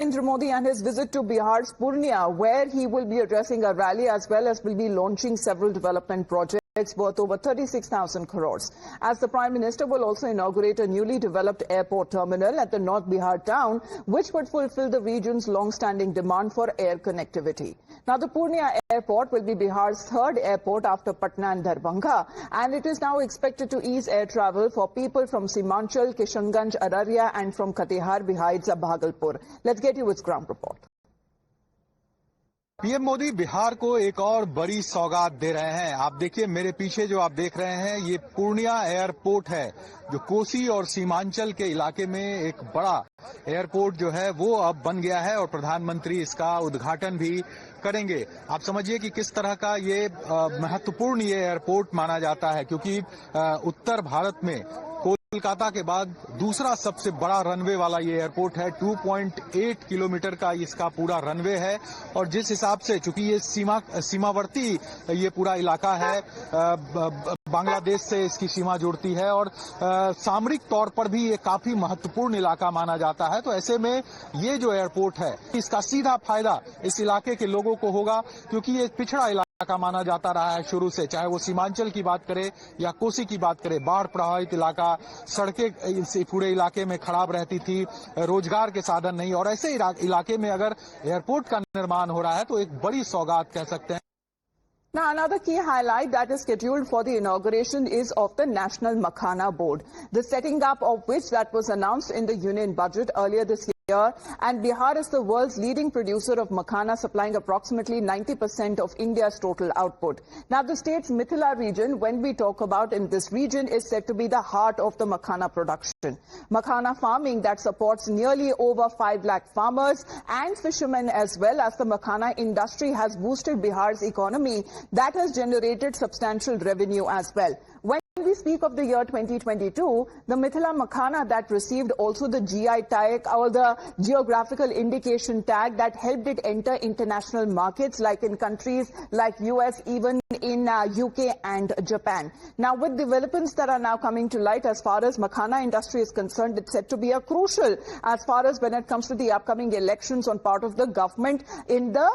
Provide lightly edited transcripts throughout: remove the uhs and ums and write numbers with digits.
Narendra Modi and his visit to Bihar's Purnia, where he will be addressing a rally as well as will be launching several development projects worth over 36,000 crores. As the Prime Minister will also inaugurate a newly developed airport terminal at the North Bihar town, which would fulfill the region's long-standing demand for air connectivity. Now, the Purnia airport will be Bihar's third airport after Patna and Darbhanga, and it is now expected to ease air travel for people from Simanchal, Kishanganj, Araria and from Katihar besides Bhagalpur. Let's get you its ground report. PM Modi Bihar को एक और बड़ी सौगात दे रहे हैं। आप देखिए, मेरे पीछे जो आप देख रहे हैं, ये पूर्णिया एयरपोर्ट है, जो कोसी और सीमांचल के इलाके में एक बड़ा एयरपोर्ट जो है वो अब बन गया है और प्रधानमंत्री इसका उद्घाटन भी करेंगे। आप समझिए कि किस तरह का ये महत्वपूर्ण ये एयरपोर्ट माना जाता है, क्योंकि उत्तर भारत में कोलकाता के बाद दूसरा सबसे बड़ा रनवे वाला ये एयरपोर्ट है। 2.8 किलोमीटर का इसका पूरा रनवे है और जिस हिसाब से, चूंकि ये सीमावर्ती ये पूरा इलाका है, बांग्लादेश से इसकी सीमा जुड़ती है और सामरिक तौर पर भी ये काफी महत्वपूर्ण इलाका माना जाता है। तो ऐसे में ये जो एयरपोर्ट है, इसका सीधा फायदा इस इलाके के लोगों को होगा, क्योंकि ये पिछड़ा इलाका माना जाता रहा है शुरू से। चाहे वो सीमांचल की बात करें या कोसी की बात करें, बाढ़ प्रभावित इलाका, सड़कें इस पूरे इलाके में खराब रहती थी, रोजगार के साधन नहीं, और ऐसे इलाके में अगर एयरपोर्ट का निर्माण हो रहा है तो एक बड़ी सौगात कह सकते हैं। Now, another key highlight that is scheduled for the inauguration is of the National Makhana Board, the setting up of which that was announced in the Union Budget earlier this year. And Bihar is the world's leading producer of makhana, supplying approximately 90% of India's total output. Now, the state's Mithila region, when we talk about in this region, is said to be the heart of the makhana production. Makhana farming that supports nearly over 5 lakh farmers and fishermen, as well as the makhana industry, has boosted Bihar's economy that has generated substantial revenue as well. When we speak of the year 2022, the Mithila Makhana that received also the GI tag or the geographical indication tag that helped it enter international markets like in countries like US, even in UK and Japan. Now, with developments that are now coming to light as far as Makhana industry is concerned, it's said to be a crucial as far as when it comes to the upcoming elections on part of the government in the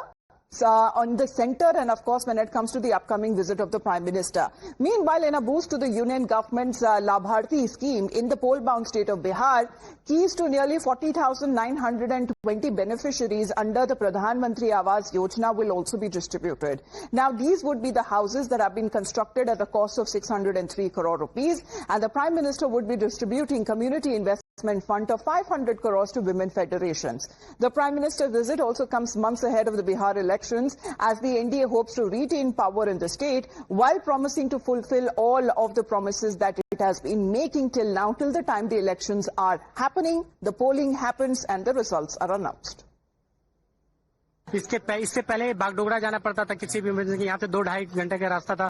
on the center, and of course when it comes to the upcoming visit of the Prime Minister. Meanwhile, in a boost to the union government's Labharti scheme in the poll-bound state of Bihar, keys to nearly 40,920 beneficiaries under the Pradhan Mantri Awas Yojana will also be distributed. Now, these would be the houses that have been constructed at a cost of 603 crore rupees, and the Prime Minister would be distributing community investment fund of 500 crores to women federations. The Prime Minister's visit also comes months ahead of the Bihar elections, as the NDA hopes to retain power in the state while promising to fulfill all of the promises that it has been making till now, till the time the elections are happening, the polling happens and the results are announced. इससे पहले बागडोगरा जाना पड़ता था किसी भी emergency, यहाँ से 2-2.5 घंटे का रास्ता था,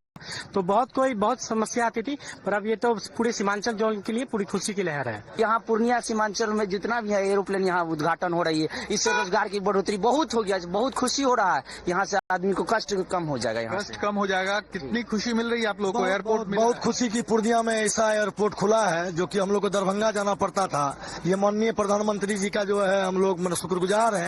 तो बहुत समस्या आती थी। पर अब ये तो पूरे सीमांचल जोन के लिए पूरी खुशी की लहर है। यहाँ पूर्णिया सीमांचल में जितना भी है एरोप्लेन यहाँ उद्घाटन हो रही है, इससे रोजगार की बढ़ोतरी बहुत हो गया, बहुत खुशी हो रहा है। यहाँ से आदमी को कष्ट कम हो जाएगा, यहाँ कष्ट कम हो जाएगा। कितनी खुशी मिल रही है आप लोगों को? एयरपोर्ट में बहुत खुशी की पूर्णिया में ऐसा एयरपोर्ट खुला है जो कि हम लोग को दरभंगा जाना पड़ता था। ये माननीय प्रधानमंत्री जी का जो है हम लोग शुक्रगुजार हैं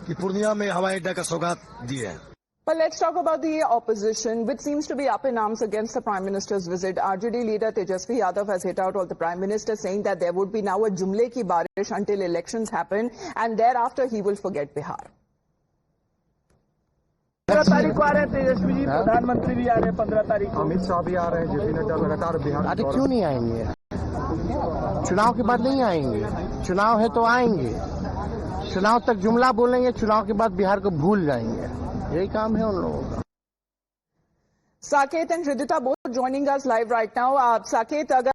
कि पूर्णिया में हवाई अड्डा का सौगात दिए है। But let's talk about the opposition, which seems to be up in arms against the Prime Minister's visit. RJD leader Tejasvi Yadav has hit out on the Prime Minister, saying that there would be now a jumle ki barish until elections happen, and thereafter he will forget Bihar. 15 तारीख को आ रहे हैं तेजस्वी जी, प्रधानमंत्री भी आ रहे हैं 15 तारीख को, अमित शाह भी आ रहे हैं, जेपी नड्डा लगातार बिहार। अरे क्यों नहीं आएंगे? चुनाव के बाद नहीं आएंगे, चुनाव है तो आएंगे। चुनाव तक जुमला बोलेंगे, चुनाव के बाद बिहार को भूल जाएंगे, यही काम है उन लोगों का। Saket and Hridita both joining us live right now. Saket, अगर